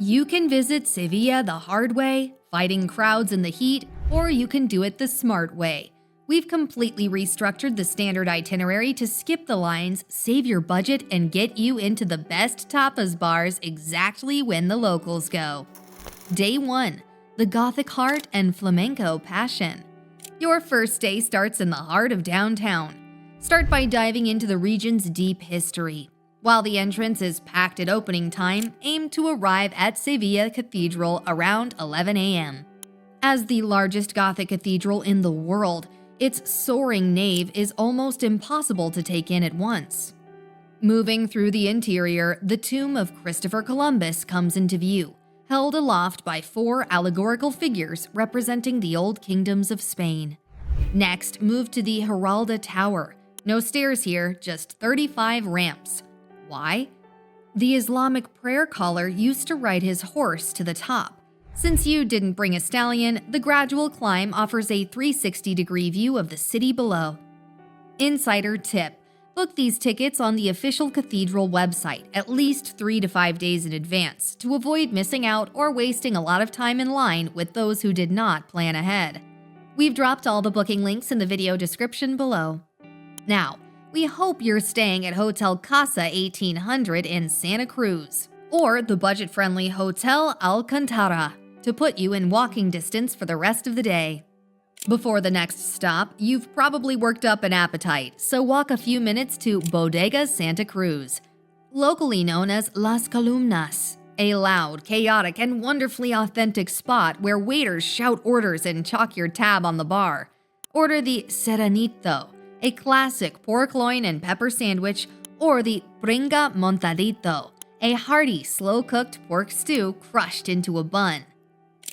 You can visit Seville the hard way, fighting crowds in the heat, or you can do it the smart way. We've completely restructured the standard itinerary to skip the lines, save your budget, and get you into the best tapas bars exactly when the locals go. Day 1. The Gothic Heart and Flamenco Passion. Your first day starts in the heart of downtown. Start by diving into the region's deep history. While the entrance is packed at opening time, aim to arrive at Seville Cathedral around 11 a.m. As the largest Gothic cathedral in the world, its soaring nave is almost impossible to take in at once. Moving through the interior, the tomb of Christopher Columbus comes into view, held aloft by 4 allegorical figures representing the old kingdoms of Spain. Next, move to the Giralda Tower. No stairs here, just 35 ramps. Why? The Islamic prayer caller used to ride his horse to the top. Since you didn't bring a stallion, the gradual climb offers a 360-degree view of the city below. Insider tip: book these tickets on the official cathedral website at least 3 to 5 days in advance to avoid missing out or wasting a lot of time in line with those who did not plan ahead. We've dropped all the booking links in the video description below. Now, we hope you're staying at Hotel Casa 1800 in Santa Cruz, or the budget-friendly Hotel Alcázar, to put you in walking distance for the rest of the day. Before the next stop, you've probably worked up an appetite, so walk a few minutes to Bodega Santa Cruz, locally known as Las Columnas, a loud, chaotic, and wonderfully authentic spot where waiters shout orders and chalk your tab on the bar. Order the Serranito, a classic pork loin and pepper sandwich, or the Pringá Montadito, a hearty, slow-cooked pork stew crushed into a bun.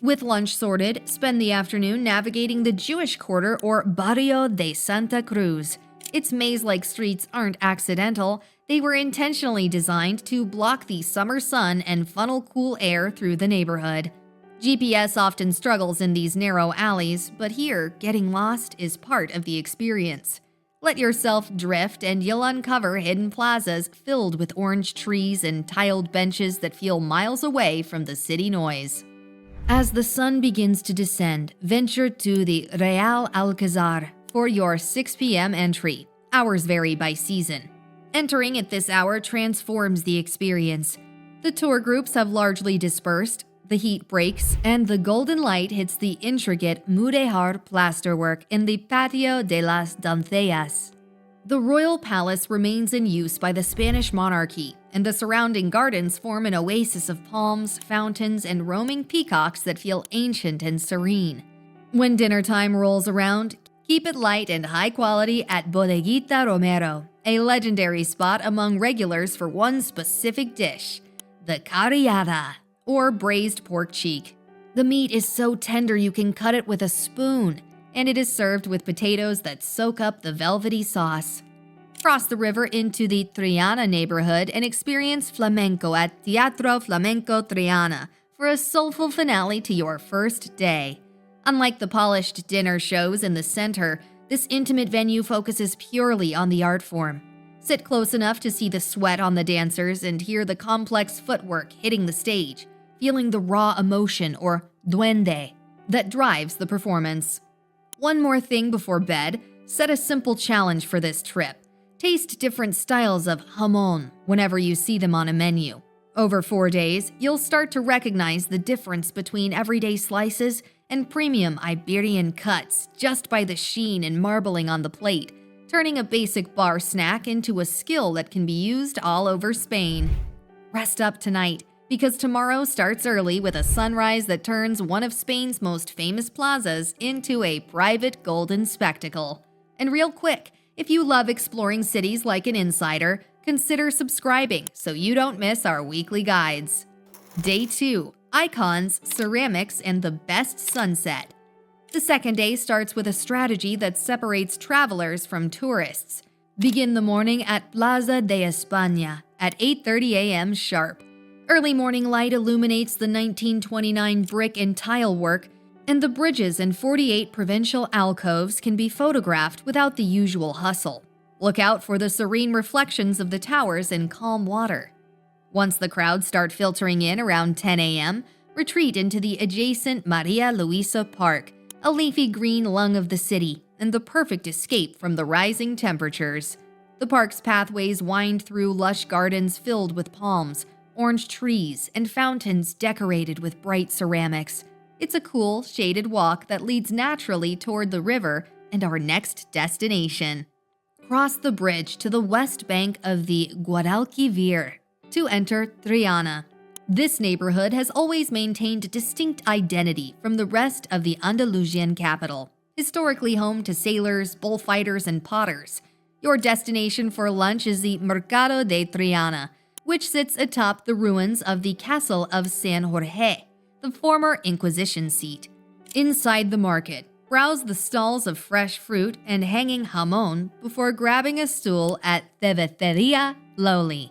With lunch sorted, spend the afternoon navigating the Jewish quarter or Barrio de Santa Cruz. Its maze-like streets aren't accidental. They were intentionally designed to block the summer sun and funnel cool air through the neighborhood. GPS often struggles in these narrow alleys, but here, getting lost is part of the experience. Let yourself drift and you'll uncover hidden plazas filled with orange trees and tiled benches that feel miles away from the city noise. As the sun begins to descend, venture to the Real Alcázar for your 6 p.m. entry. Hours vary by season. Entering at this hour transforms the experience. The tour groups have largely dispersed, the heat breaks, and the golden light hits the intricate mudéjar plasterwork in the Patio de las Doncellas. The royal palace remains in use by the Spanish monarchy, and the surrounding gardens form an oasis of palms, fountains, and roaming peacocks that feel ancient and serene. When dinner time rolls around, keep it light and high quality at Bodeguita Romero, a legendary spot among regulars for one specific dish, the carrillada, or braised pork cheek. The meat is so tender you can cut it with a spoon, and it is served with potatoes that soak up the velvety sauce. Cross the river into the Triana neighborhood and experience flamenco at Teatro Flamenco Triana for a soulful finale to your first day. Unlike the polished dinner shows in the center, this intimate venue focuses purely on the art form. Sit close enough to see the sweat on the dancers and hear the complex footwork hitting the stage, feeling the raw emotion, or duende, that drives the performance. One more thing before bed, set a simple challenge for this trip. Taste different styles of jamón whenever you see them on a menu. Over 4 days, you'll start to recognize the difference between everyday slices and premium Iberian cuts just by the sheen and marbling on the plate, turning a basic bar snack into a skill that can be used all over Spain. Rest up tonight, because tomorrow starts early with a sunrise that turns one of Spain's most famous plazas into a private golden spectacle. And real quick, if you love exploring cities like an insider, consider subscribing so you don't miss our weekly guides. Day 2. Icons, Ceramics, and the Best Sunset. The second day starts with a strategy that separates travelers from tourists. Begin the morning at Plaza de España at 8:30 a.m. sharp. Early morning light illuminates the 1929 brick and tile work, and the bridges and 48 provincial alcoves can be photographed without the usual hustle. Look out for the serene reflections of the towers in calm water. Once the crowds start filtering in around 10 a.m., retreat into the adjacent María Luisa Park, a leafy green lung of the city and the perfect escape from the rising temperatures. The park's pathways wind through lush gardens filled with palms, orange trees, and fountains decorated with bright ceramics. It's a cool, shaded walk that leads naturally toward the river and our next destination. Cross the bridge to the west bank of the Guadalquivir to enter Triana. This neighborhood has always maintained a distinct identity from the rest of the Andalusian capital. Historically home to sailors, bullfighters, and potters, your destination for lunch is the Mercado de Triana, which sits atop the ruins of the Castle of San Jorge, the former Inquisition seat. Inside the market, browse the stalls of fresh fruit and hanging jamón before grabbing a stool at Cervecería Loli.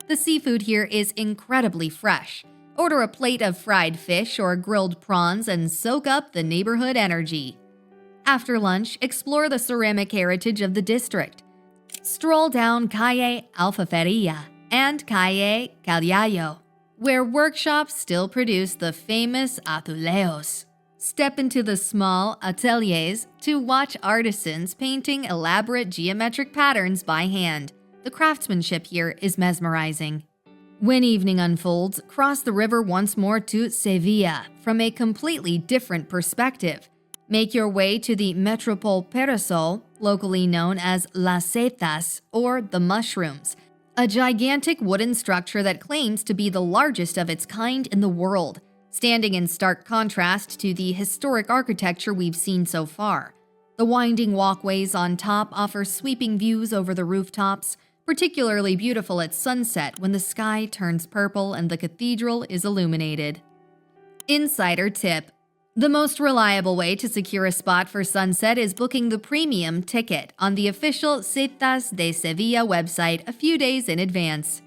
The seafood here is incredibly fresh. Order a plate of fried fish or grilled prawns and soak up the neighborhood energy. After lunch, explore the ceramic heritage of the district. Stroll down Calle Alfaferilla and Calle Callallo, where workshops still produce the famous azulejos. Step into the small ateliers to watch artisans painting elaborate geometric patterns by hand. The craftsmanship here is mesmerizing. When evening unfolds, cross the river once more to Seville from a completely different perspective. Make your way to the Metropole Parasol, locally known as Las Setas, or the Mushrooms, a gigantic wooden structure that claims to be the largest of its kind in the world, standing in stark contrast to the historic architecture we've seen so far. The winding walkways on top offer sweeping views over the rooftops, particularly beautiful at sunset when the sky turns purple and the cathedral is illuminated. Insider tip: the most reliable way to secure a spot for sunset is booking the premium ticket on the official Setas de Sevilla website a few days in advance.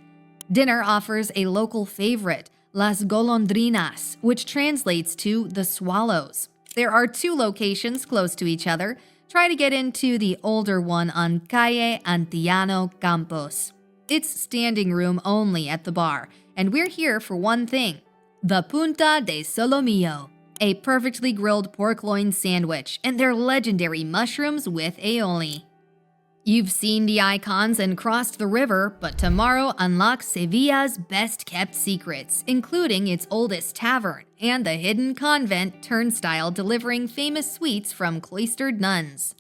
Dinner offers a local favorite, Las Golondrinas, which translates to the swallows. There are 2 locations close to each other. Try to get into the older one on Calle Antillano Campos. It's standing room only at the bar, and we're here for one thing: the Punta de Solomillo, a perfectly grilled pork loin sandwich, and their legendary mushrooms with aioli. You've seen the icons and crossed the river, but tomorrow unlocks Sevilla's best-kept secrets, including its oldest tavern and the hidden convent turnstile delivering famous sweets from cloistered nuns.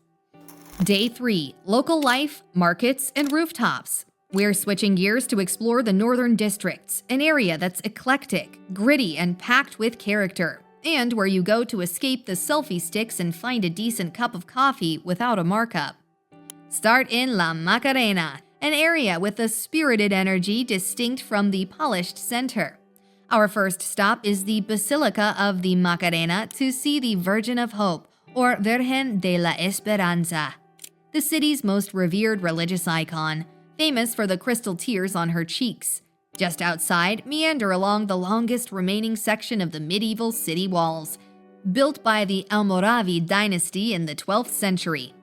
Day 3. Local life, markets, and rooftops. We're switching gears to explore the northern districts, an area that's eclectic, gritty, and packed with character, and where you go to escape the selfie sticks and find a decent cup of coffee without a markup. Start in La Macarena, an area with a spirited energy distinct from the polished center. Our first stop is the Basilica of the Macarena to see the Virgin of Hope, or Virgen de la Esperanza, the city's most revered religious icon, famous for the crystal tears on her cheeks. Just outside, meander along the longest remaining section of the medieval city walls, built by the Almoravid dynasty in the 12th century.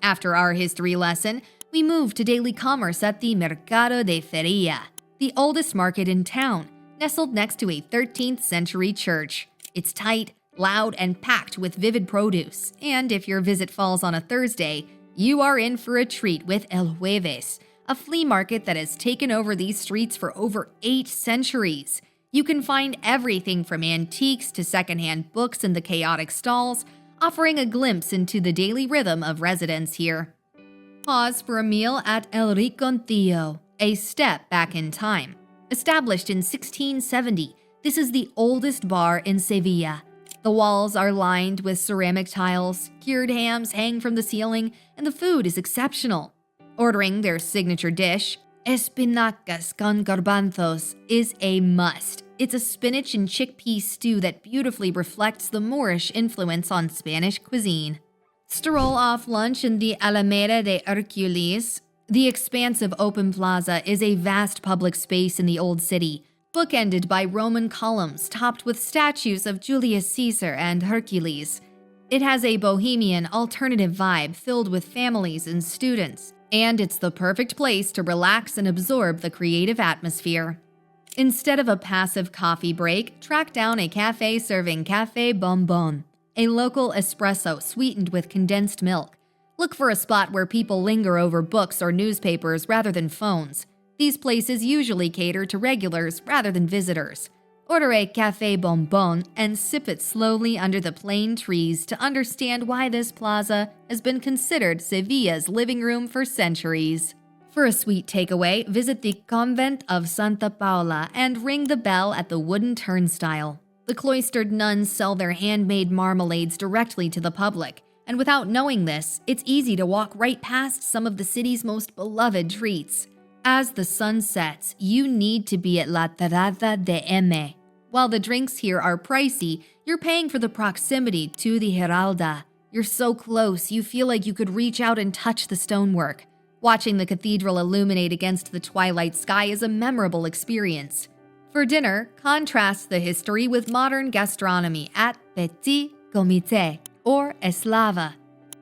After our history lesson, we move to daily commerce at the Mercado de Feria, the oldest market in town, nestled next to a 13th century church. It's tight, loud, and packed with vivid produce, and if your visit falls on a Thursday, you are in for a treat with El Jueves, a flea market that has taken over these streets for over 8 centuries. You can find everything from antiques to secondhand books in the chaotic stalls, offering a glimpse into the daily rhythm of residents here. Pause for a meal at El Rinconcillo, a step back in time. Established in 1670, this is the oldest bar in Sevilla. The walls are lined with ceramic tiles, cured hams hang from the ceiling, and the food is exceptional. Ordering their signature dish, espinacas con garbanzos, is a must. It's a spinach and chickpea stew that beautifully reflects the Moorish influence on Spanish cuisine. Stroll off lunch in the Alameda de Hercules. The expansive open plaza is a vast public space in the old city, bookended by Roman columns topped with statues of Julius Caesar and Hercules. It has a bohemian, alternative vibe filled with families and students, and it's the perfect place to relax and absorb the creative atmosphere. Instead of a passive coffee break, track down a cafe serving Café Bonbon, a local espresso sweetened with condensed milk. Look for a spot where people linger over books or newspapers rather than phones. These places usually cater to regulars rather than visitors. Order a Café Bonbon and sip it slowly under the plane trees to understand why this plaza has been considered Sevilla's living room for centuries. For a sweet takeaway, visit the Convent of Santa Paula and ring the bell at the wooden turnstile. The cloistered nuns sell their handmade marmalades directly to the public, and without knowing this, it's easy to walk right past some of the city's most beloved treats. As the sun sets, you need to be at La Terraza de M. While the drinks here are pricey, you're paying for the proximity to the Giralda. You're so close, you feel like you could reach out and touch the stonework. Watching the cathedral illuminate against the twilight sky is a memorable experience. For dinner, contrast the history with modern gastronomy at Petit Comité or Eslava.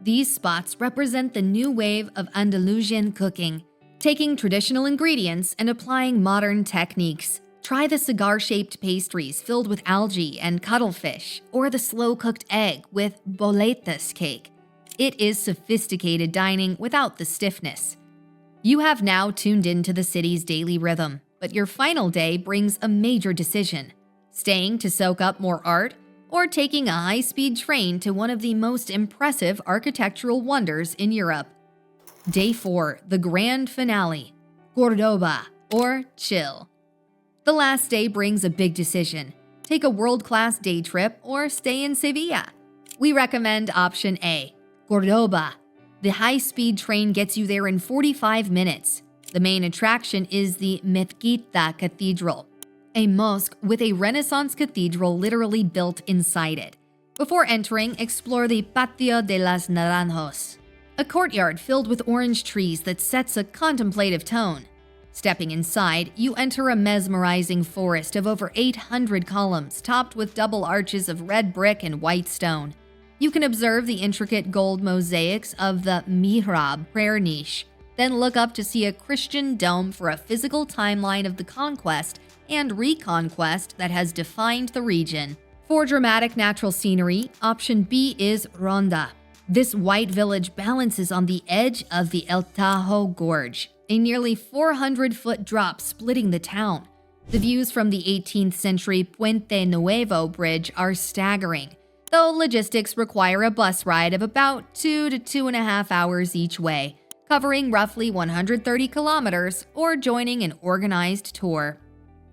These spots represent the new wave of Andalusian cooking, taking traditional ingredients and applying modern techniques. Try the cigar-shaped pastries filled with algae and cuttlefish, or the slow-cooked egg with boletas cake. It is sophisticated dining without the stiffness. You have now tuned into the city's daily rhythm, but your final day brings a major decision: staying to soak up more art, or taking a high-speed train to one of the most impressive architectural wonders in Europe. Day 4, the grand finale, Córdoba, or chill. The last day brings a big decision: take a world-class day trip or stay in Sevilla. We recommend option A, Córdoba. The high-speed train gets you there in 45 minutes. The main attraction is the Mezquita Cathedral, a mosque with a Renaissance cathedral literally built inside it. Before entering, explore the Patio de las Naranjos, a courtyard filled with orange trees that sets a contemplative tone. Stepping inside, you enter a mesmerizing forest of over 800 columns topped with double arches of red brick and white stone. You can observe the intricate gold mosaics of the mihrab prayer niche, then look up to see a Christian dome for a physical timeline of the conquest and reconquest that has defined the region. For dramatic natural scenery, option B is Ronda. This white village balances on the edge of the El Tajo Gorge, a nearly 400-foot drop splitting the town. The views from the 18th century Puente Nuevo bridge are staggering, though logistics require a bus ride of about 2 to 2.5 hours each way, covering roughly 130 kilometers, or joining an organized tour.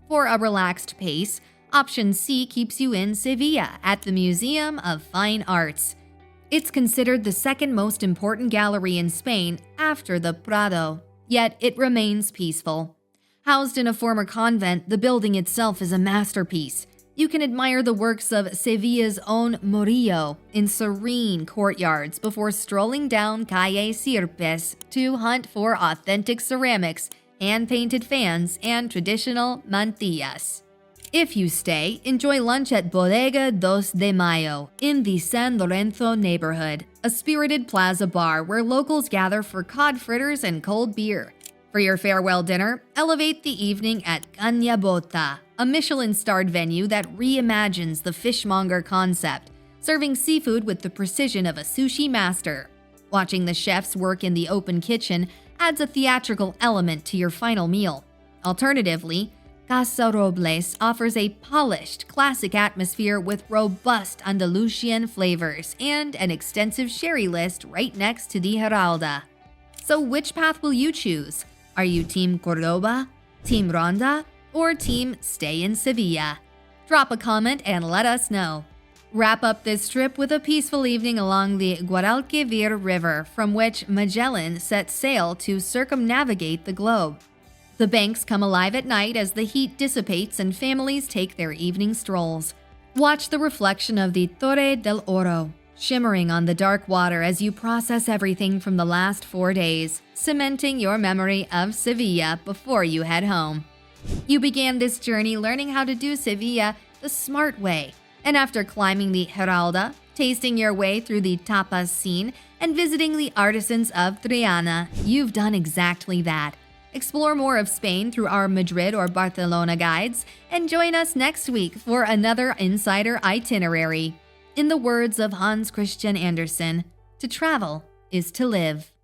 For a relaxed pace, option C keeps you in Sevilla at the Museum of Fine Arts. It's considered the second most important gallery in Spain after the Prado, yet it remains peaceful. Housed in a former convent, the building itself is a masterpiece. You can admire the works of Sevilla's own Murillo in serene courtyards before strolling down Calle Sierpes to hunt for authentic ceramics, hand-painted fans, and traditional mantillas. If you stay, enjoy lunch at Bodega 2 de Mayo in the San Lorenzo neighborhood, a spirited plaza bar where locals gather for cod fritters and cold beer. For your farewell dinner, elevate the evening at Caña Bota, a Michelin-starred venue that reimagines the fishmonger concept, serving seafood with the precision of a sushi master. Watching the chefs work in the open kitchen adds a theatrical element to your final meal. Alternatively, Casa Robles offers a polished, classic atmosphere with robust Andalusian flavors and an extensive sherry list right next to the Giralda. So which path will you choose? Are you Team Córdoba, Team Ronda, or Team Stay in Sevilla? Drop a comment and let us know. Wrap up this trip with a peaceful evening along the Guadalquivir River, from which Magellan set sail to circumnavigate the globe. The banks come alive at night as the heat dissipates and families take their evening strolls. Watch the reflection of the Torre del Oro shimmering on the dark water as you process everything from the last 4 days, cementing your memory of Sevilla before you head home. You began this journey learning how to do Sevilla the smart way, and after climbing the Giralda, tasting your way through the Tapas scene, and visiting the artisans of Triana, you've done exactly that. Explore more of Spain through our Madrid or Barcelona guides, and join us next week for another Insider Itinerary. In the words of Hans Christian Andersen, to travel is to live.